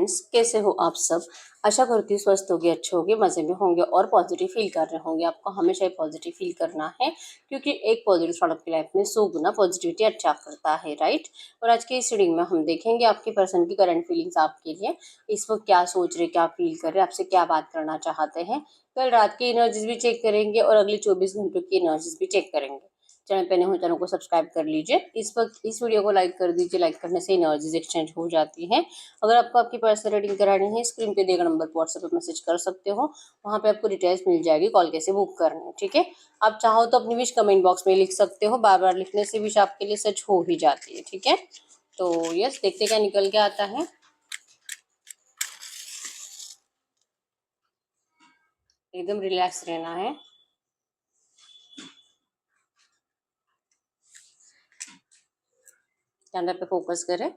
Friends, कैसे हो आप सब। आशा करती हूँ स्वस्थ होगे, अच्छे होगे, मज़े में होंगे और पॉजिटिव फील कर रहे होंगे। आपको हमेशा ही पॉजिटिव फील करना है, क्योंकि एक पॉजिटिव थॉट आपकी लाइफ में 100 गुना पॉजिटिविटी अच्छा करता है, राइट। और आज के इस रीडिंग में हम देखेंगे आपके पर्सन की करंट फीलिंग्स आपके लिए इस वक्त क्या सोच रहे, क्या फील कर रहे, आपसे क्या बात करना चाहते हैं। कल रात की एनर्जीज भी चेक करेंगे और अगले 24 घंटों की एनर्जीज भी चेक करेंगे। चैनल पे नए हो, चैनल को सब्सक्राइब कर लीजिए। इस वक्त इस वीडियो को लाइक कर दीजिए। लाइक करने से एनर्जीज एक्सचेंज हो जाती हैं। अगर आपको आपकी पर्सनल रीडिंग करानी है, स्क्रीन पे दिए गए नंबर पर व्हाट्सएप पे मैसेज कर सकते हो। वहाँ पे आपको डिटेल्स मिल जाएगी, कॉल कैसे बुक करना है, ठीक है। आप चाहो तो अपनी विश कमेंट बॉक्स में लिख सकते हो। बार बार लिखने से विश आपके लिए सच हो ही जाती है, ठीक है। तो यस, देखते क्या निकल के आता है। एकदम रिलैक्स रहना है। कैमरा पे फोकस करें।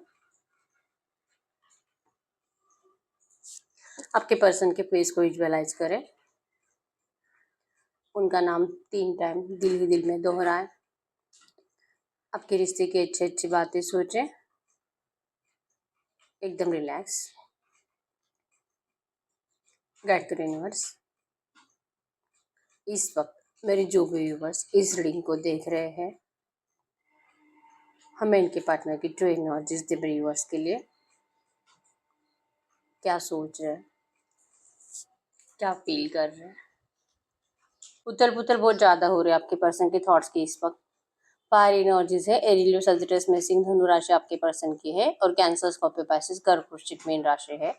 आपके पर्सन के फेस को विजुअलाइज करें। उनका नाम 3 टाइम दिल ही दिल में दोहराएं। आपके रिश्ते की अच्छी अच्छी बातें सोचें। एकदम रिलैक्स। गाइड करें यूनिवर्स। इस वक्त मेरे जो भी व्यूवर्स इस रीडिंग को देख रहे हैं, हमें इनके पार्टनर की ट्रू एनर्जीज दे मेरे व्यूवर्स के लिए। क्या सोच रहे हैं, क्या फील कर रहे हैं। उथल पुथल बहुत ज़्यादा हो रही है आपके पर्सन के थॉट्स की इस वक्त। फायर एनर्जीज है। एरिलियो, सजिटेरियस में सिंह, धनु राशि आपके पर्सन की है और कैंसर, स्कॉर्पियो, पाइसेस, कर्क, वृश्चिक मेन राशि है।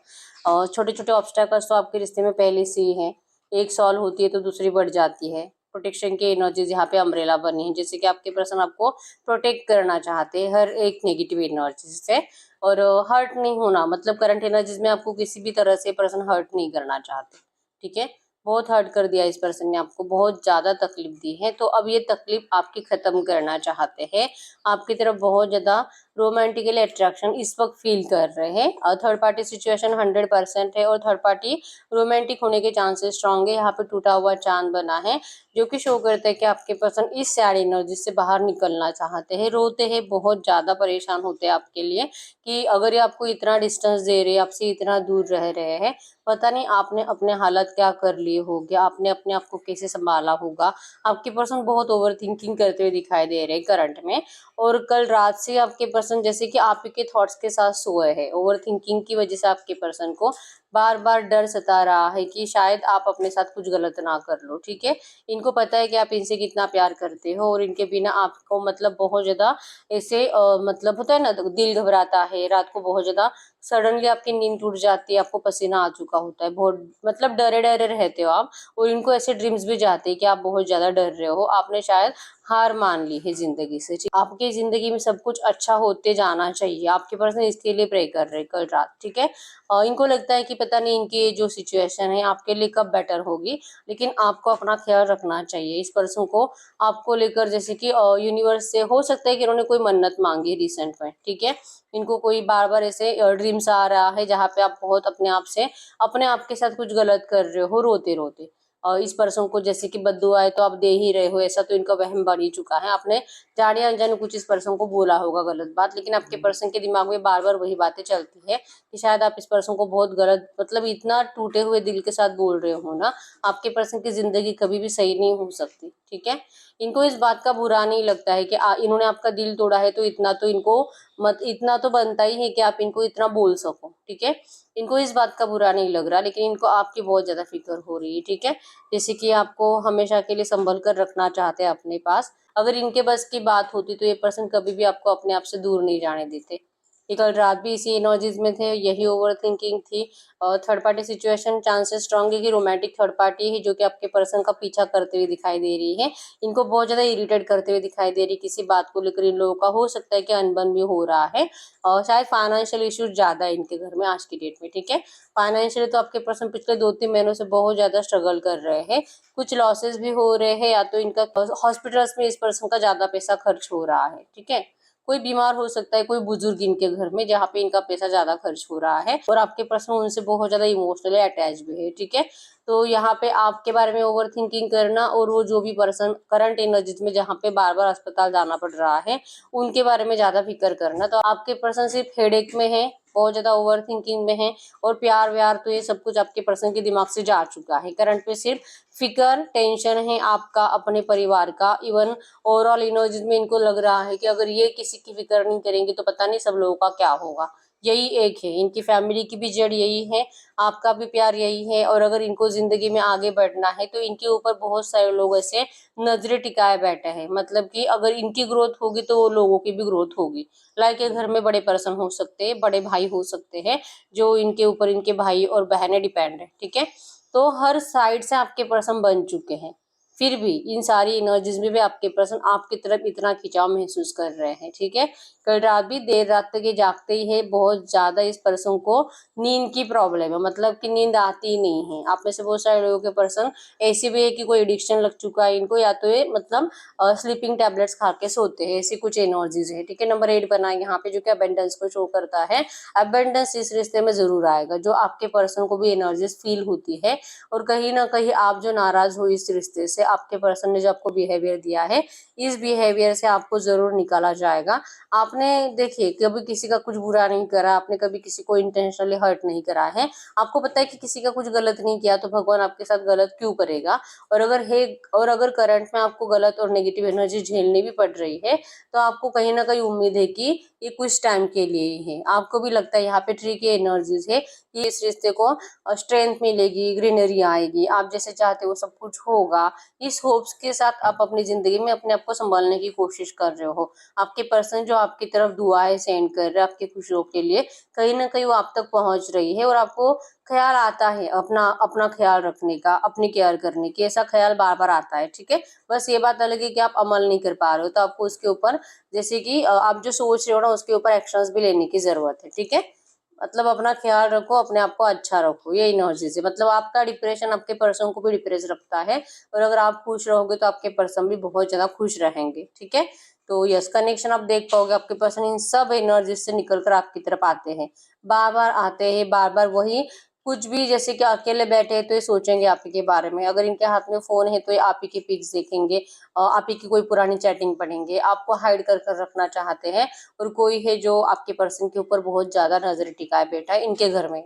और छोटे छोटे ऑब्स्टैकल्स तो आपके रिश्ते में पहले से ही हैं। एक सॉल्व होती है तो दूसरी बढ़ जाती है। प्रोटेक्शन की एनर्जीज यहाँ पे अम्ब्रेला बनी है, जैसे कि आपके पर्सन आपको प्रोटेक्ट करना चाहते हैं हर एक नेगेटिव एनर्जी से। और हर्ट नहीं होना, मतलब करंट एनर्जीज में आपको किसी भी तरह से पर्सन हर्ट नहीं करना चाहते, ठीक है। बहुत हर्ट कर दिया इस पर्सन ने, आपको बहुत ज्यादा तकलीफ दी है, तो अब ये तकलीफ आपकी खत्म करना चाहते हैं। आपकी तरफ बहुत ज्यादा रोमांटिकली अट्रैक्शन इस वक्त फील कर रहे हैं। और थर्ड पार्टी सिचुएशन 100% है और थर्ड पार्टी रोमांटिक होने के चांसेस स्ट्रांग है। यहाँ पे टूटा हुआ चांद बना है, जो कि शो करता है कि आपके पर्सन इस सैड एनर्जी से बाहर निकलना चाहते हैं। रोते हैं, बहुत ज्यादा परेशान होते हैं आपके लिए, कि अगर ये आपको इतना डिस्टेंस दे रहे हैं, आपसे इतना दूर रह रहे हैं, पता नहीं आपने अपने हालत क्या कर लिए होगे, आपने अपने आप को कैसे संभाला होगा। आपके पर्सन बहुत ओवर थिंकिंग करते हुए दिखाई दे रहे हैं करंट में। और कल रात से आपके पर्सन जैसे कि आप ही के थॉट्स के साथ सोए हैं। ओवर थिंकिंग की वजह से आपके पर्सन को बार बार डर सता रहा है कि शायद आप अपने साथ कुछ गलत ना कर लो, ठीक है। इनको पता है कि आप इनसे कितना प्यार करते हो और इनके बिना आपको मतलब बहुत ज्यादा ऐसे मतलब होता है ना, दिल घबराता है रात को, बहुत ज्यादा सडनली आपकी नींद टूट जाती है, आपको पसीना आ चुका होता है, बहुत मतलब डरे डरे रहते हो आप। और इनको ऐसे ड्रीम्स भी जाते हैं कि आप बहुत ज्यादा डर रहे हो, आपने शायद हार मान ली है जिंदगी से। आपकी जिंदगी में सब कुछ अच्छा होते जाना चाहिए, आपके पर्सन इसके लिए प्रे कर रहे हैं कल रात, ठीक है। और इनको लगता है कि पता नहीं इनकी जो सिचुएशन है आपके लिए कब बेटर होगी, लेकिन आपको अपना ख्याल रखना चाहिए। इस पर्सन को आपको लेकर, जैसे कि यूनिवर्स से हो सकता है कि इन्होंने कोई मन्नत मांगी रिसेंट में, ठीक है। इनको कोई बार बार ऐसे ड्रीम्स आ रहा है जहाँ पे आप बहुत अपने आप से, अपने आप के साथ कुछ गलत कर रहे हो रोते रोते। और इस पर्सन को जैसे कि बद्दुआएं तो आप दे ही रहे हो, ऐसा तो इनका वहम बढ़ ही चुका है। आपने जाने अनजाने कुछ इस पर्सन को बोला होगा गलत बात, लेकिन आपके पर्सन के दिमाग में बार बार वही बातें चलती है कि शायद आप इस पर्सन को बहुत गलत, मतलब इतना टूटे हुए दिल के साथ बोल रहे हो ना। आपके पर्सन की जिंदगी कभी भी सही नहीं हो सकती, ठीक है। इनको इस बात का बुरा नहीं लगता है कि इन्होंने आपका दिल तोड़ा है, तो इतना तो इनको मत इतना तो बनता ही है कि आप इनको इतना बोल सको, ठीक है। इनको इस बात का बुरा नहीं लग रहा, लेकिन इनको आपकी बहुत ज्यादा फिक्र हो रही है, ठीक है। जैसे कि आपको हमेशा के लिए संभल कर रखना चाहते हैं अपने पास। अगर इनके बस की बात होती तो ये पर्सन कभी भी आपको अपने आप से दूर नहीं जाने देते। ये कल रात भी इसी एनर्जीज में थे, यही ओवर थिंकिंग थी। और third party situation chances strong है कि रोमांटिक थर्ड पार्टी है जो कि आपके पर्सन का पीछा करते हुए दिखाई दे रही है। इनको बहुत ज्यादा इरिटेट करते हुए दिखाई दे रही है, किसी बात को लेकर इन लोगों का हो सकता है कि अनबन भी हो रहा है। और शायद फाइनेंशियल इश्यूज ज्यादा है इनके घर में आज की डेट में, ठीक है। फाइनेंशियली तो आपके पर्सन पिछले 2-3 महीनों से बहुत ज्यादा स्ट्रगल कर रहे हैं। कुछ लॉसेस भी हो रहे हैं, या तो इनका हॉस्पिटल्स में इस पर्सन का ज्यादा पैसा खर्च हो रहा है, ठीक है। कोई बीमार हो सकता है, कोई बुजुर्ग इनके घर में, जहाँ पे इनका पैसा ज्यादा खर्च हो रहा है। और आपके पर्सन उनसे बहुत ज्यादा इमोशनली अटैच भी है, ठीक है। तो यहाँ पे आपके बारे में ओवर थिंकिंग करना, और वो जो भी पर्सन करंट एनर्जीज में जहाँ पे बार बार अस्पताल जाना पड़ रहा है, उनके बारे में ज्यादा फिक्र करना। तो आपके पर्सन सिर्फ हेडेक में है, बहुत ज़्यादा ओवर थिंकिंग में है और प्यार व्यार तो ये सब कुछ आपके पर्सन के दिमाग से जा चुका है। करंट में सिर्फ फिक्र टेंशन है आपका अपने परिवार का। इवन ओवरऑल एनर्जीज में इनको लग रहा है कि अगर ये किसी की फिक्र नहीं करेंगे तो पता नहीं सब लोगों का क्या होगा। यही एक है, इनकी फैमिली की भी जड़ यही है, आपका भी प्यार यही है। और अगर इनको जिंदगी में आगे बढ़ना है तो इनके ऊपर बहुत सारे लोग ऐसे नजरें टिकाए बैठे हैं, मतलब कि अगर इनकी ग्रोथ होगी तो वो लोगों की भी ग्रोथ होगी। लाइक ये घर में बड़े पर्सन हो सकते हैं, बड़े भाई हो सकते हैं जो इनके ऊपर इनके भाई और बहनें डिपेंड है, ठीक है। तो हर साइड से आपके पर्सन बन चुके हैं, फिर भी इन सारी एनर्जीज में भी आपके पर्सन आपकी तरफ इतना खिंचाव महसूस कर रहे हैं, ठीक है। कल रात भी देर रात तक ये जागते ही है, बहुत ज्यादा इस पर्सन को नींद की प्रॉब्लम है, मतलब कि नींद आती ही नहीं है। आप में से बहुत सारे लोगों के पर्सन ऐसे भी है कि कोई एडिक्शन लग चुका है इनको, या तो ये मतलब स्लीपिंग टैबलेट्स खा के सोते हैं, ऐसी कुछ एनर्जीज है, ठीक है। नंबर 8 बना यहाँ पे जो कि अबेंडेंस को शो करता है। अबेंडेंस इस रिश्ते में जरूर आएगा, जो आपके पर्सन को भी एनर्जीज फील होती है। और कहीं ना कहीं आप जो नाराज हो इस रिश्ते से, आपके पर्सन ने जो आपको बिहेवियर दिया है, इस बिहेवियर से आपको जरूर निकाला जाएगा। आपने देखिए कभी किसी का कुछ बुरा नहीं करा, आपने कभी किसी को इंटेंशनली हर्ट नहीं करा है, आपको पता है कि किसी का कुछ गलत नहीं किया, तो भगवान आपके साथ गलत क्यों करेगा। और अगर करंट में आपको गलत और नेगेटिव एनर्जी झेलनी भी पड़ रही है तो आपको कहीं ना कहीं उम्मीद है कि ये कुछ टाइम के लिए ही है। आपको भी लगता है यहाँ पे ट्री की एनर्जीज है कि इस रिश्ते को स्ट्रेंथ मिलेगी, ग्रीनरी आएगी, आप जैसे चाहते हो सब कुछ होगा। इस होप्स के साथ आप अपनी जिंदगी में अपने आप को संभालने की कोशिश कर रहे हो। आपके पर्सन जो आपकी तरफ दुआएं सेंड कर रहे हैं आपकी खुशियों के लिए, कहीं ना कहीं वो आप तक पहुंच रही है और आपको ख्याल आता है अपना अपना ख्याल रखने का, अपनी केयर करने की, ऐसा ख्याल बार बार आता है, ठीक है। बस ये बात अलग है कि आप अमल नहीं कर पा रहे हो, तो आपको उसके ऊपर जैसे कि आप जो सोच रहे हो ना उसके ऊपर एक्शंस भी लेने की जरूरत है, ठीक है। मतलब अपना ख्याल रखो, अपने आप को अच्छा रखो, ये एनर्जी से मतलब आपका डिप्रेशन आपके पर्सन को भी डिप्रेस रखता है। और अगर आप खुश रहोगे तो आपके पर्सन भी बहुत ज्यादा खुश रहेंगे, ठीक है। तो यस, कनेक्शन आप देख पाओगे, आपके पर्सन इन सब एनर्जी से निकल कर आपकी तरफ आते हैं, बार बार आते हैं, बार बार वही कुछ भी, जैसे कि अकेले बैठे हैं तो ये सोचेंगे आप ही के बारे में, अगर इनके हाथ में फोन है तो ये आप ही की पिक्स देखेंगे, आप ही की कोई पुरानी चैटिंग पढ़ेंगे, आपको हाइड कर कर रखना चाहते हैं। और कोई है जो आपके पर्सन के ऊपर बहुत ज्यादा नजर टिकाए बैठा है इनके घर में,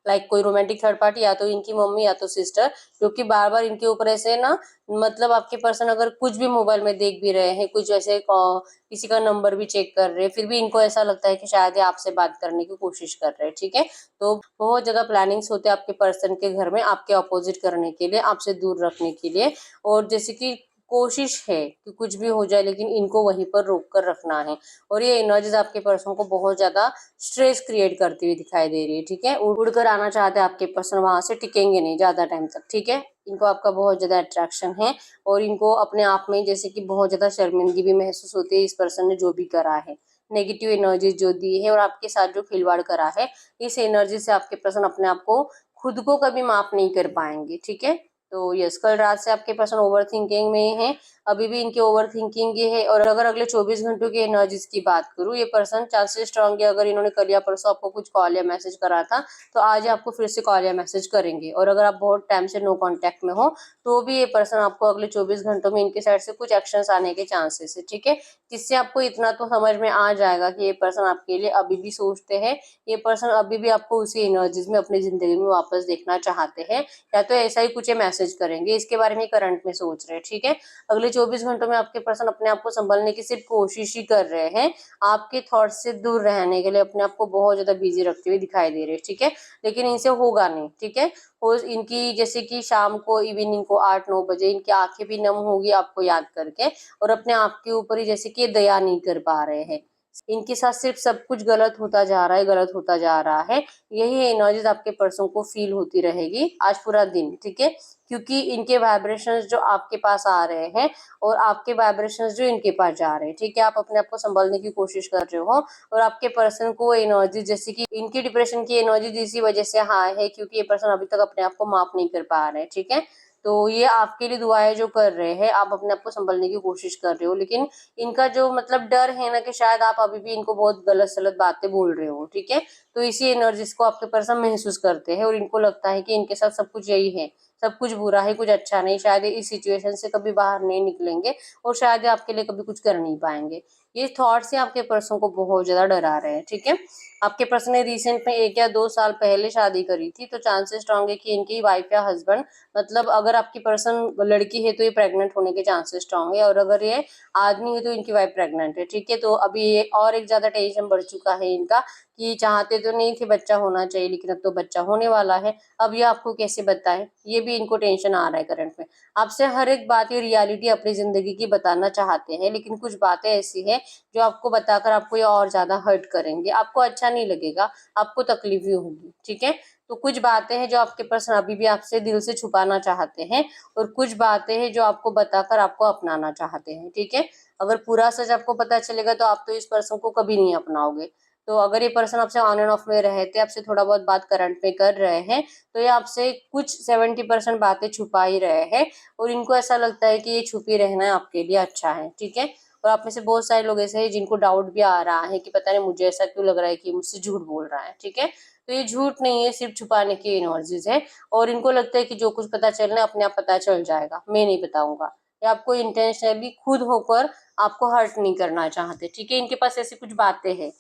लाइक कोई रोमांटिक थर्ड पार्टी, या तो इनकी मम्मी या तो सिस्टर, क्योंकि बार बार इनके ऊपर ऐसे ना, मतलब आपके पर्सन अगर कुछ भी मोबाइल में देख भी रहे हैं, कुछ ऐसे किसी का नंबर भी चेक कर रहे हैं, फिर भी इनको ऐसा लगता है कि शायद ये आपसे बात करने की कोशिश कर रहे हैं, ठीक है। तो बहुत ज्यादा प्लानिंग्स होते हैं आपके पर्सन के घर में आपके अपोजिट करने के लिए, आपसे दूर रखने के लिए। और जैसे कि कोशिश है कि कुछ भी हो जाए लेकिन इनको वहीं पर रोक कर रखना है। और ये एनर्जीज आपके पर्सन को बहुत ज्यादा स्ट्रेस क्रिएट करती हुई दिखाई दे रही है, ठीक है। उड़कर आना चाहते हैं आपके पर्सन, वहां से टिकेंगे नहीं ज्यादा टाइम तक, ठीक है। इनको आपका बहुत ज्यादा अट्रैक्शन है और इनको अपने आप में जैसे कि बहुत ज्यादा शर्मिंदगी भी महसूस होती है इस पर्सन ने जो भी करा है, नेगेटिव एनर्जी जो दी है और आपके साथ जो खिलवाड़ करा है, इस एनर्जी से आपके पर्सन अपने आप को खुद को कभी माफ नहीं कर पाएंगे, ठीक है। तो यस, कल रात से आपके पर्सन ओवर थिंकिंग में है, अभी भी इनके ओवर थिंकिंग ये है। और अगर अगले 24 घंटों की एनर्जीज की बात करूँ, ये पर्सन चांसेस स्ट्रांग है, अगर इन्होंने कल या परसों आपको कुछ कॉल या मैसेज करा था तो आज आपको फिर से कॉल या मैसेज करेंगे। और अगर आप बहुत टाइम से नो कांटेक्ट में हो तो भी ये पर्सन आपको अगले 24 घंटों में इनके साइड से कुछ एक्शंस आने के चांसेस है, ठीक है। जिससे आपको इतना तो समझ में आ जाएगा कि ये पर्सन आपके लिए अभी भी सोचते हैं, ये पर्सन अभी भी आपको उसी एनर्जीज में अपनी जिंदगी में वापस देखना चाहते हैं, या तो ऐसा ही कुछ मैसेज करेंगे, इसके बारे में करंट में सोच रहे हैं, ठीक है। अगले 24 घंटों में आपके पर्सन अपने आप को संभालने की सिर्फ कोशिश ही कर रहे हैं, आपके थॉट्स से दूर रहने के लिए अपने आप को बहुत ज्यादा बिजी रखते हुए दिखाई दे रहे हैं, ठीक है। लेकिन इनसे होगा नहीं, ठीक है। और इनकी जैसे कि शाम को इवनिंग को 8-9 बजे इनकी आंखें भी नम होगी आपको याद करके, और अपने आप के ऊपर ही जैसे कि ये दया नहीं कर पा रहे हैं, इनके साथ सिर्फ सब कुछ गलत होता जा रहा है, गलत होता जा रहा है। यही एनर्जीज आपके पर्सन को फील होती रहेगी आज पूरा दिन, ठीक है। क्योंकि इनके वाइब्रेशंस जो आपके पास आ रहे हैं और आपके वाइब्रेशंस जो इनके पास जा रहे हैं, ठीक है। आप अपने आप को संभालने की कोशिश कर रहे हो और आपके पर्सन को एनर्जी जैसे कि इनकी डिप्रेशन की एनर्जी इसी वजह से हाई है क्योंकि ये पर्सन अभी तक अपने आप को माफ नहीं कर पा रहे हैं, ठीक है। तो ये आपके लिए दुआएं जो कर रहे हैं, आप अपने आप को संभालने की कोशिश कर रहे हो, लेकिन इनका जो मतलब डर है ना कि शायद आप अभी भी इनको बहुत गलत सलत बातें बोल रहे हो, ठीक है। तो इसी एनर्जीज को आपके पर्सन महसूस करते हैं और इनको लगता है कि इनके साथ सब कुछ यही है, सब कुछ बुरा है, कुछ अच्छा नहीं, शायद इस सिचुएशन से कभी बाहर नहीं निकलेंगे और शायद आपके लिए कभी कुछ कर नहीं पाएंगे। ये थॉट्स ही आपके पर्सन को बहुत ज्यादा डरा रहे हैं, ठीक है। आपके पर्सन ने रिसेंट में 1 या 2 साल पहले शादी करी थी, तो चांसेस स्ट्रांग है कि इनकी वाइफ या हस्बैंड, मतलब अगर आपकी पर्सन लड़की है तो ये प्रेग्नेंट होने के चांसेस स्ट्रांग है, और अगर ये आदमी है तो इनकी वाइफ प्रेग्नेंट है, ठीक है। तो अभी ये और एक ज्यादा टेंशन बढ़ चुका है इनका, कि चाहते तो नहीं थे बच्चा होना चाहिए, लेकिन अब तो बच्चा होने वाला है। अब ये आपको कैसे बताएं, ये भी इनको टेंशन आ रहा है करंट में। आपसे हर एक बात ये रियलिटी अपनी जिंदगी की बताना चाहते हैं, लेकिन कुछ बातें ऐसी है जो आपको बताकर आपको ये और ज्यादा हर्ट करेंगे, आपको अच्छा नहीं लगेगा, आपको तकलीफ भी होगी, ठीक है। तो कुछ बातें हैं जो आपके पर्सन अभी भी आपसे दिल से छुपाना चाहते हैं, और कुछ बातें हैं जो आपको बताकर आपको अपनाना चाहते हैं, ठीक है। अगर पूरा सच आपको पता चलेगा तो आप तो इस पर्सन को कभी नहीं अपनाओगे। तो अगर ये पर्सन आपसे ऑन एंड ऑफ में रहते, आपसे थोड़ा बहुत बात करंट में कर रहे हैं, तो ये आपसे कुछ 70% बातें छुपा ही रहे हैं, और इनको ऐसा लगता है कि ये छुपी रहना आपके लिए अच्छा है, ठीक है। और आप में से बहुत सारे लोग ऐसे हैं जिनको डाउट भी आ रहा है कि पता नहीं मुझे ऐसा क्यों लग रहा है कि मुझसे झूठ बोल रहा है, ठीक है। तो ये झूठ नहीं है, सिर्फ छुपाने की एनर्जीज है, और इनको लगता है कि जो कुछ पता चलना है अपने आप पता चल जाएगा, मैं नहीं बताऊंगा। ये आपको इंटेंशनली खुद होकर आपको हर्ट नहीं करना चाहते, ठीक है। इनके पास ऐसी कुछ बातें हैं,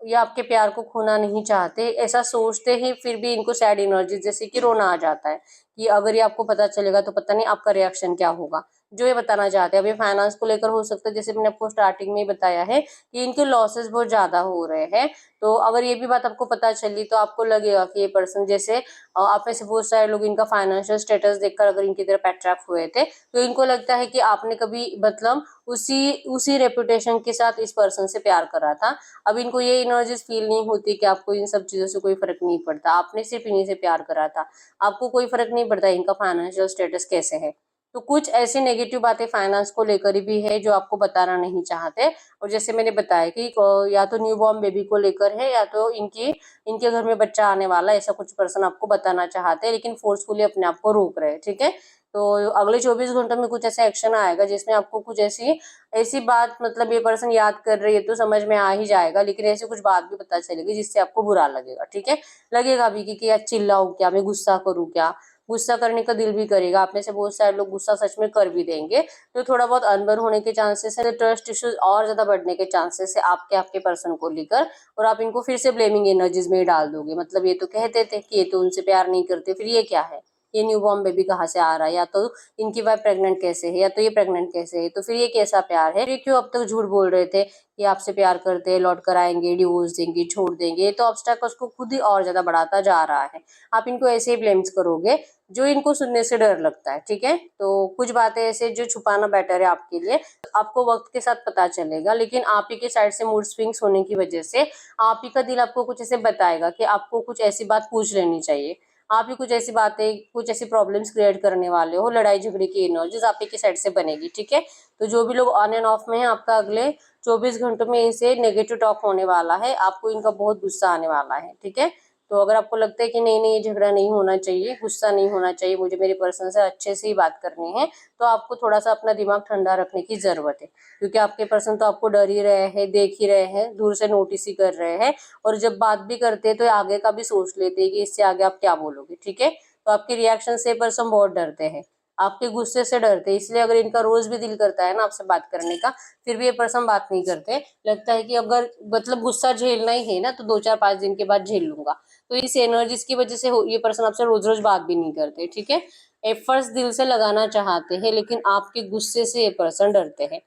ये आपके प्यार को खोना नहीं चाहते, ऐसा सोचते हैं, फिर भी इनको सैड एनर्जी जैसे कि रोना आ जाता है, कि अगर ये आपको पता चलेगा तो पता नहीं आपका रिएक्शन क्या होगा, जो ये बताना चाहते हैं। अभी फाइनेंस को लेकर हो सकता है, जैसे मैंने आपको स्टार्टिंग में ही बताया है कि इनके लॉसेस बहुत ज्यादा हो रहे हैं। तो अगर ये भी बात आपको पता चली तो आपको लगेगा कि ये पर्सन, जैसे आप में से बहुत सारे लोग इनका फाइनेंशियल स्टेटस देखकर अगर इनकी तरफ अट्रैक्ट हुए थे, तो इनको लगता है कि आपने कभी मतलब उसी उसी रेपुटेशन के साथ इस पर्सन से प्यार करा था। अब इनको ये एनर्जीज फील नहीं होती कि आपको इन सब चीजों से कोई फर्क नहीं पड़ता, आपने सिर्फ इन्हीं से प्यार करा था, आपको कोई फर्क नहीं पड़ता इनका फाइनेंशियल स्टेटस कैसे है। तो कुछ ऐसी नेगेटिव बातें फाइनेंस को लेकर भी है जो आपको बताना नहीं चाहते। और जैसे मैंने बताया कि या तो न्यू बॉर्न बेबी को लेकर है, या तो इनके घर में बच्चा आने वाला है, ऐसा कुछ पर्सन आपको बताना चाहते हैं, लेकिन फोर्सफुली अपने आप को रोक रहे हैं, ठीक है। तो अगले 24 घंटों में कुछ ऐसा एक्शन आएगा जिसमें आपको कुछ ऐसी ऐसी बात, मतलब ये पर्सन याद कर रही है तो समझ में आ ही जाएगा, लेकिन ऐसी कुछ बात भी पता चलेगी जिससे आपको बुरा लगेगा, ठीक है। लगेगा भी कि यार चिल्लाऊं क्या, मैं गुस्सा करूं क्या, गुस्सा करने का दिल भी करेगा, आप में से बहुत सारे लोग गुस्सा सच में कर भी देंगे। तो थोड़ा बहुत अनबन होने के चांसेस है, ट्रस्ट इश्यूज और ज्यादा बढ़ने के चांसेस है आपके पर्सन को लेकर, और आप इनको फिर से ब्लेमिंग एनर्जीज में ही डाल दोगे। मतलब ये तो कहते थे कि ये तो उनसे प्यार नहीं करते, फिर ये क्या है, ये न्यू बॉर्न बेबी कहाँ से आ रहा है, या तो इनकी वाइफ प्रेग्नेंट कैसे है, या तो ये प्रेग्नेंट कैसे है, तो फिर ये कैसा प्यार है, ये क्यों अब तक झूठ बोल रहे थे कि आपसे प्यार करते हैं, लौट कर आएंगे, डिवोर्स देंगे, छोड़ देंगे। तो ऑब्स्टैकल्स को खुद ही और ज्यादा बढ़ाता जा रहा है। आप इनको ऐसे ही ब्लेम्स करोगे जो इनको सुनने से डर लगता है, ठीक है। तो कुछ बातें ऐसे जो छुपाना बेटर है आपके लिए, आपको वक्त के साथ पता चलेगा, लेकिन आप ही के साइड से मूड स्विंग्स होने की वजह से आप ही का दिल आपको कुछ ऐसे बताएगा कि आपको कुछ ऐसी बात पूछ लेनी चाहिए। आप ही कुछ ऐसी बातें, कुछ ऐसी प्रॉब्लम्स क्रिएट करने वाले हो, लड़ाई झगड़े की एनर्जीज आप ही की साइड से बनेगी, ठीक है। तो जो भी लोग ऑन एंड ऑफ में है, आपका अगले 24 घंटों में इनसे नेगेटिव टॉक होने वाला है, आपको इनका बहुत गुस्सा आने वाला है, ठीक है। तो अगर आपको लगता है कि नहीं नहीं, ये झगड़ा नहीं होना चाहिए, गुस्सा नहीं होना चाहिए, मुझे मेरे पर्सन से अच्छे से ही बात करनी है, तो आपको थोड़ा सा अपना दिमाग ठंडा रखने की जरूरत है, क्योंकि आपके पर्सन तो आपको डर ही रहे हैं, देख ही रहे हैं, दूर से नोटिस ही कर रहे हैं, और जब बात भी करते हैं तो आगे का भी सोच लेते हैं कि इससे आगे आप क्या बोलोगे, ठीक है। तो आपके रिएक्शन से पर्सन बहुत डरते हैं, आपके गुस्से से डरते हैं, इसलिए अगर इनका रोज भी दिल करता है ना आपसे बात करने का, फिर भी ये पर्सन बात नहीं करते। लगता है कि अगर मतलब गुस्सा झेलना ही है ना तो 2-4-5 दिन के बाद झेल लूंगा। तो इस एनर्जीज की वजह से ये पर्सन आपसे रोज रोज बात भी नहीं करते, ठीक है। एफर्ट्स दिल से लगाना चाहते हैं, लेकिन आपके गुस्से से ये पर्सन डरते हैं।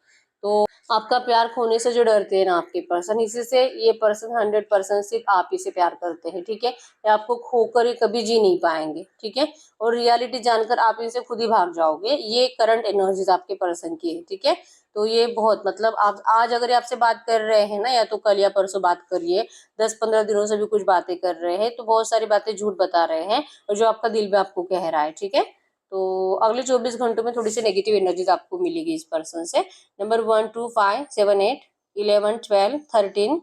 तो आपका प्यार खोने से जो डरते हैं ना आपके पर्सन, इसी से ये पर्सन 100% सिर्फ आप ही से प्यार करते हैं, ठीक है। ये आपको खोकर ये कभी जी नहीं पाएंगे, ठीक है। और रियलिटी जानकर आप इनसे खुद ही भाग जाओगे, ये करंट एनर्जीज आपके पर्सन की है, ठीक है। तो ये बहुत मतलब आप आज अगर ये आपसे बात कर रहे हैं ना, या तो कल या परसों बात करिए, 10-15 दिनों से भी कुछ बातें कर रहे हैं, तो बहुत सारी बातें झूठ बता रहे हैं, और जो आपका दिल भी आपको कह रहा है, ठीक है। तो अगले 24 घंटों में थोड़ी सी नेगेटिव एनर्जीज आपको मिलेगी इस पर्सन से। नंबर 1 2 5 7 8 11 12 13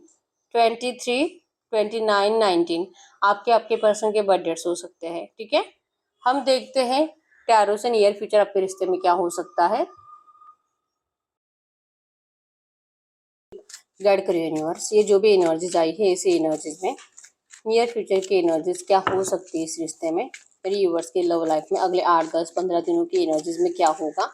23 29 19 आपके आपके पर्सन के बर्थ डेट्स हो सकते हैं, ठीक है। हम देखते हैं टैरो से नियर फ्यूचर आपके रिश्ते में क्या हो सकता है। गाइड करिए यूनिवर्स, ये जो भी एनर्जीज आई है इसी एनर्जीज में नियर फ्यूचर की एनर्जीज क्या हो सकती है इस रिश्ते में, मेरी यूनिवर्स के लव लाइफ में अगले 8-10-15 दिनों की एनर्जीज में क्या होगा।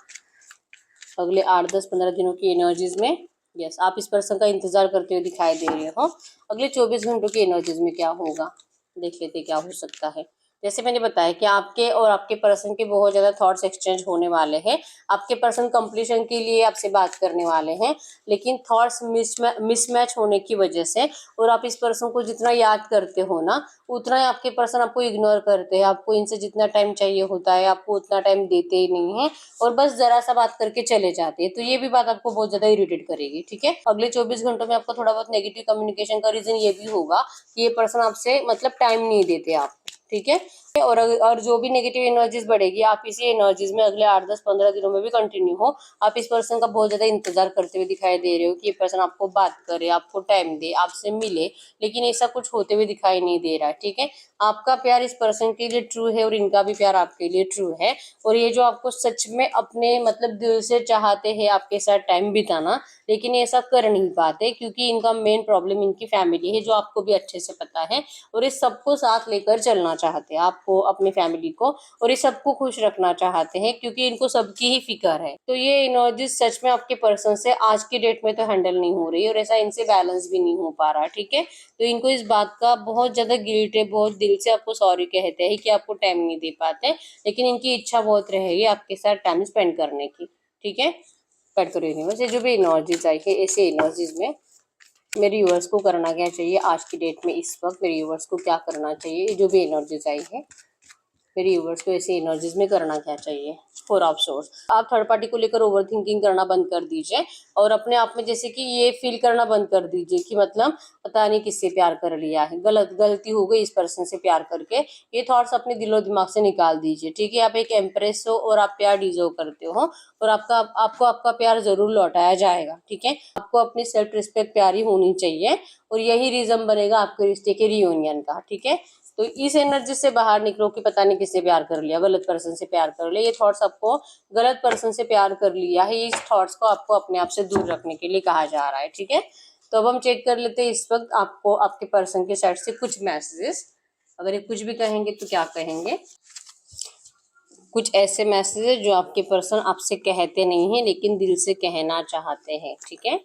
अगले 8-10-15 दिनों की एनर्जीज में यस, आप इस पर्सन का इंतजार करते हुए दिखाई दे रहे हो। अगले 24 घंटों की एनर्जीज में क्या होगा, देख लेते क्या हो सकता है। जैसे मैंने बताया कि आपके और आपके पर्सन के बहुत ज्यादा थॉट्स एक्सचेंज होने वाले हैं। आपके पर्सन कंप्लीशन के लिए आपसे बात करने वाले हैं, लेकिन थॉट्स मिसमैच होने की वजह से, और आप इस पर्सन को जितना याद करते हो ना, उतना ही आपके पर्सन आपको इग्नोर करते हैं। आपको इनसे जितना टाइम चाहिए होता है आपको उतना टाइम देते ही नहीं है, और बस जरा सा बात करके चले जाते हैं। तो ये भी बात आपको बहुत ज्यादा इरिटेट करेगी। ठीक है, अगले 24 घंटों में आपको थोड़ा बहुत नेगेटिव कम्युनिकेशन का रीजन ये भी होगा कि ये पर्सन आपसे मतलब टाइम नहीं देते आप। ठीक है, और जो भी नेगेटिव एनर्जीज बढ़ेगी, आप इसी एनर्जीज में अगले 8, 10, 15 दिनों में भी कंटिन्यू हो। आप इस पर्सन का बहुत ज्यादा इंतजार करते हुए दिखाई दे रहे हो कि ये पर्सन आपको बात करे, आपको टाइम दे, आपसे मिले, लेकिन ऐसा कुछ होते हुए दिखाई नहीं दे रहा है। ठीक है, आपका प्यार इस पर्सन के लिए ट्रू है और इनका भी प्यार आपके लिए ट्रू है, और ये जो आपको सच में अपने मतलब दिल से चाहते हैं आपके साथ टाइम बिताना, लेकिन ये ऐसा कर नहीं पाते क्योंकि इनका मेन प्रॉब्लम इनकी फैमिली है, जो आपको भी अच्छे से पता है। और इस सबको साथ लेकर चलना चाहते हैं, आपको, अपनी फैमिली को, और ये सबको खुश रखना चाहते हैं क्योंकि इनको सबकी ही फिक्र है। तो ये एनर्जी सच में आपके पर्सन से आज की डेट में तो हैंडल नहीं हो रही, और ऐसा इनसे बैलेंस भी नहीं हो पा रहा। ठीक है, तो इनको इस बात का बहुत ज्यादा गिल्ट है, बहुत दिल से आपको सॉरी कहते हैं कि आपको टाइम नहीं दे पाते, लेकिन इनकी इच्छा बहुत रहेगी आपके साथ टाइम स्पेंड करने की। ठीक है, कट करो यूनिवर्स, ये जो भी एनर्जीज आई है ऐसे एनर्जीज में मेरे व्यूअर्स को करना क्या चाहिए आज की डेट में, इस वक्त मेरे व्यूअर्स को क्या करना चाहिए, ये जो भी एनर्जीज आई है मेरे व्यूअर्स को ऐसे एनर्जीज में करना क्या चाहिए। 4 ऑफ सोर्स, आप थर्ड पार्टी को लेकर ओवर थिंकिंग करना बंद कर दीजिए, और अपने आप में जैसे कि ये फील करना बंद कर दीजिए कि मतलब पता नहीं किससे प्यार कर लिया है, गलती हो गई इस पर्सन से प्यार करके। ये थॉट्स अपने दिलो दिमाग से निकाल दीजिए। ठीक है, आप एक एम्प्रेस हो और आप प्यार डिजर्व करते हो, और आपका प्यार जरूर लौटाया जाएगा। ठीक है, आपको अपनी सेल्फ रिस्पेक्ट प्यारी होनी चाहिए, और यही रीजन बनेगा आपके रिश्ते के रियूनियन का। ठीक है, तो इस एनर्जी से बाहर निकलो कि पता नहीं किससे प्यार कर लिया, गलत पर्सन से प्यार कर लिया। ये थॉट्स आपको गलत पर्सन से प्यार कर लिया है, इस थॉट्स को आपको अपने आप से दूर रखने के लिए कहा जा रहा है। ठीक है, तो अब हम चेक कर लेते हैं इस वक्त आपको आपके पर्सन के साइड से कुछ मैसेजेस। अगर ये कुछ भी कहेंगे तो क्या कहेंगे, कुछ ऐसे मैसेजेस जो आपके पर्सन आपसे कहते नहीं है लेकिन दिल से कहना चाहते हैं। ठीक है,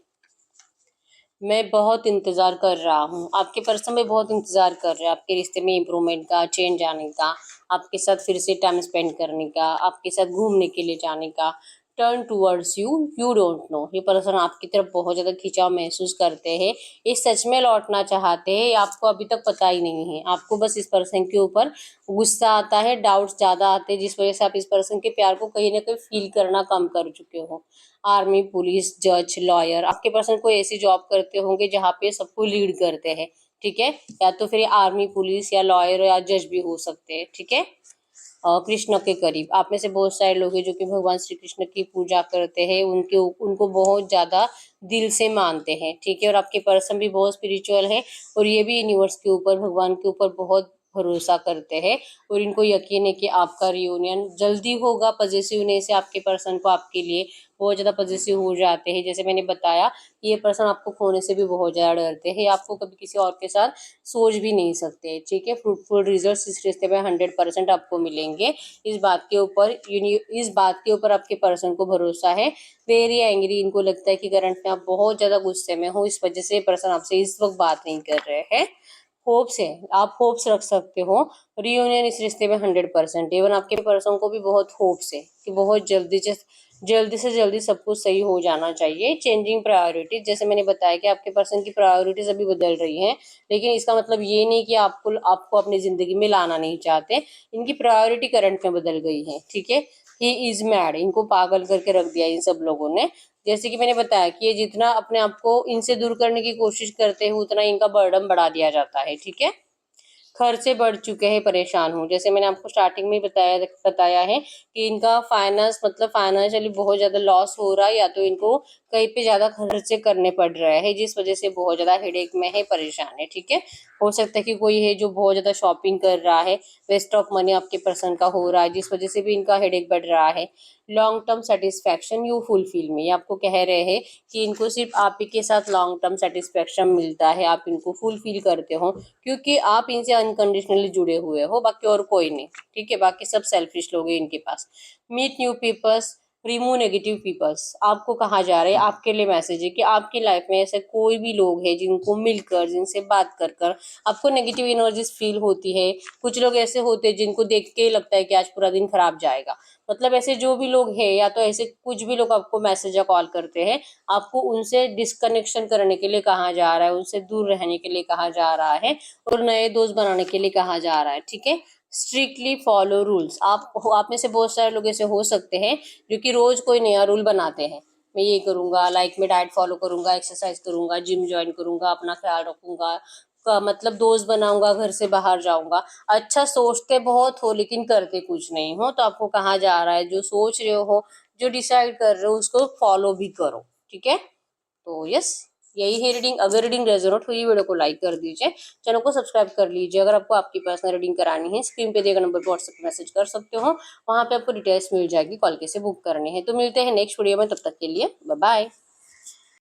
मैं बहुत इंतजार कर रहा हूँ, आपके पर्सन में बहुत इंतजार कर रहे हैं आपके रिश्ते में इम्प्रूवमेंट का, चेंज आने का, आपके साथ फिर से टाइम स्पेंड करने का, आपके साथ घूमने के लिए जाने का। Turn towards you, you don't know, ये पर्सन आपकी तरफ बहुत ज्यादा खिंचाव महसूस करते हैं, ये सच में लौटना चाहते हैं, आपको अभी तक पता ही नहीं है। आपको बस इस पर्सन के ऊपर गुस्सा आता है, डाउट्स ज्यादा आते हैं, जिस वजह से आप इस पर्सन के प्यार को कहीं ना कहीं फील करना कम कर चुके हो। आर्मी, पुलिस, जज, लॉयर, आपके पर्सन कोई ऐसी जॉब करते होंगे जहाँ पे सबको लीड करते हैं। ठीक है, या तो फिर आर्मी, पुलिस या लॉयर या जज भी हो सकते हैं। ठीक है, कृष्ण के करीब आप में से बहुत सारे लोग हैं जो कि भगवान श्री कृष्ण की पूजा करते हैं, उनके उनको बहुत ज्यादा दिल से मानते हैं। ठीक है, और आपके पर्सन भी बहुत स्पिरिचुअल है, और ये भी यूनिवर्स के ऊपर, भगवान के ऊपर बहुत भरोसा करते हैं, और इनको यकीन है कि आपका रियूनियन जल्दी होगा। पॉजिटिवनेस से आपके पर्सन को आपके लिए बहुत ज्यादा पॉजिटिव हो जाते हैं। जैसे मैंने बताया, ये पर्सन आपको खोने से भी बहुत ज्यादा डरते हैं, आपको कभी किसी और के साथ सोच भी नहीं सकते। ठीक है, फ्रूटफुल रिजल्ट इस रिश्ते में 100% आपको मिलेंगे। इस बात के ऊपर आपके पर्सन को भरोसा है। वेरी एंग्री, इनको लगता है कि करंट में आप बहुत ज्यादा गुस्से में हो, इस वजह से पर्सन आपसे इस वक्त बात नहीं कर रहे हैं। होप्स है, आप होप्स रख सकते हो, रियूनियन इस रिश्ते में 100%। इवन आपके पर्सन को भी बहुत होप्स है कि बहुत जल्दी से जल्दी सब कुछ सही हो जाना चाहिए। चेंजिंग प्रायोरिटीज, जैसे मैंने बताया कि आपके पर्सन की प्रायोरिटीज अभी बदल रही हैं, लेकिन इसका मतलब ये नहीं कि आपको अपनी जिंदगी में लाना नहीं चाहते। इनकी प्रायोरिटी करंट में बदल गई है। ठीक है, ही इज मैड, इनको पागल करके रख दिया इन सब लोगों ने। जैसे कि मैंने बताया कि ये जितना अपने आप को इनसे दूर करने की कोशिश करते हैं, उतना इनका बर्डन बढ़ा दिया जाता है। ठीक है, खर्चे बढ़ चुके हैं, परेशान हूँ, जैसे मैंने आपको स्टार्टिंग में बताया है कि इनका फाइनेंस मतलब फाइनेंशियली बहुत ज्यादा लॉस हो रहा है, या तो इनको कहीं पे ज्यादा खर्चे करने पड़ रहे हैं, जिस वजह से बहुत ज्यादा हेडेक में है, परेशान है। ठीक है, हो सकता है कि कोई है जो बहुत ज्यादा शॉपिंग कर रहा है, वेस्ट ऑफ मनी आपके पर्सन का हो रहा है, जिस वजह से भी इनका हेडेक बढ़ रहा है। Long term satisfaction you fulfil में, ये आपको कह रहे हैं कि इनको सिर्फ आप ही के साथ लॉन्ग टर्म सेटिस्फैक्शन मिलता है, आप इनको फुलफिल करते हो क्योंकि आप इनसे अनकंडीशनली जुड़े हुए हो, बाकी और कोई नहीं। ठीक है, बाकी सब सेल्फिश लोग हैं इनके पास। Meet new peoples, remove negative peoples. आपको कहा जा रहा है, आपके लिए मैसेज है कि आपकी लाइफ में ऐसे कोई भी लोग हैं जिनको मिलकर, जिनसे बात कर कर आपको नेगेटिव एनर्जीज फील होती है। कुछ लोग ऐसे होते हैं जिनको देख के लगता है कि आज पूरा दिन खराब जाएगा। मतलब ऐसे जो भी लोग हैं, या तो ऐसे कुछ भी लोग आपको मैसेज या कॉल करते हैं, आपको उनसे डिस्कनेक्शन करने के लिए कहा जा रहा है, उनसे दूर रहने के लिए कहा जा रहा है, और नए दोस्त बनाने के लिए कहा जा रहा है। ठीक है, स्ट्रिक्टली फॉलो रूल्स। आप में से बहुत सारे लोग ऐसे हो सकते हैं जो कि रोज कोई नया रूल बनाते हैं। मैं ये करूंगा, लाइक मैं डाइट फॉलो करूंगा, एक्सरसाइज करूंगा, जिम ज्वाइन करूंगा, अपना ख्याल रखूंगा, मतलब दोस्त बनाऊंगा, घर से बाहर जाऊंगा। अच्छा सोचते बहुत हो लेकिन करते कुछ नहीं हो, तो आपको कहा जा रहा है जो सोच रहे हो, जो डिसाइड कर रहे हो, उसको फॉलो भी करो। ठीक है, तो यस, यही है रीडिंग। अगर रीडिंग रेजोनेट हुई, वीडियो को लाइक कर दीजिए, चैनल को सब्सक्राइब कर लीजिए। अगर आपको आपकी पर्सनल रीडिंग करानी है, स्क्रीन पे दिए गए नंबर पर व्हाट्सएप पे मैसेज कर सकते हो, वहां पे आपको डिटेल्स मिल जाएगी, कॉल कैसे बुक करनी है। तो मिलते हैं नेक्स्ट वीडियो में, तब तक के लिए बाय बाय।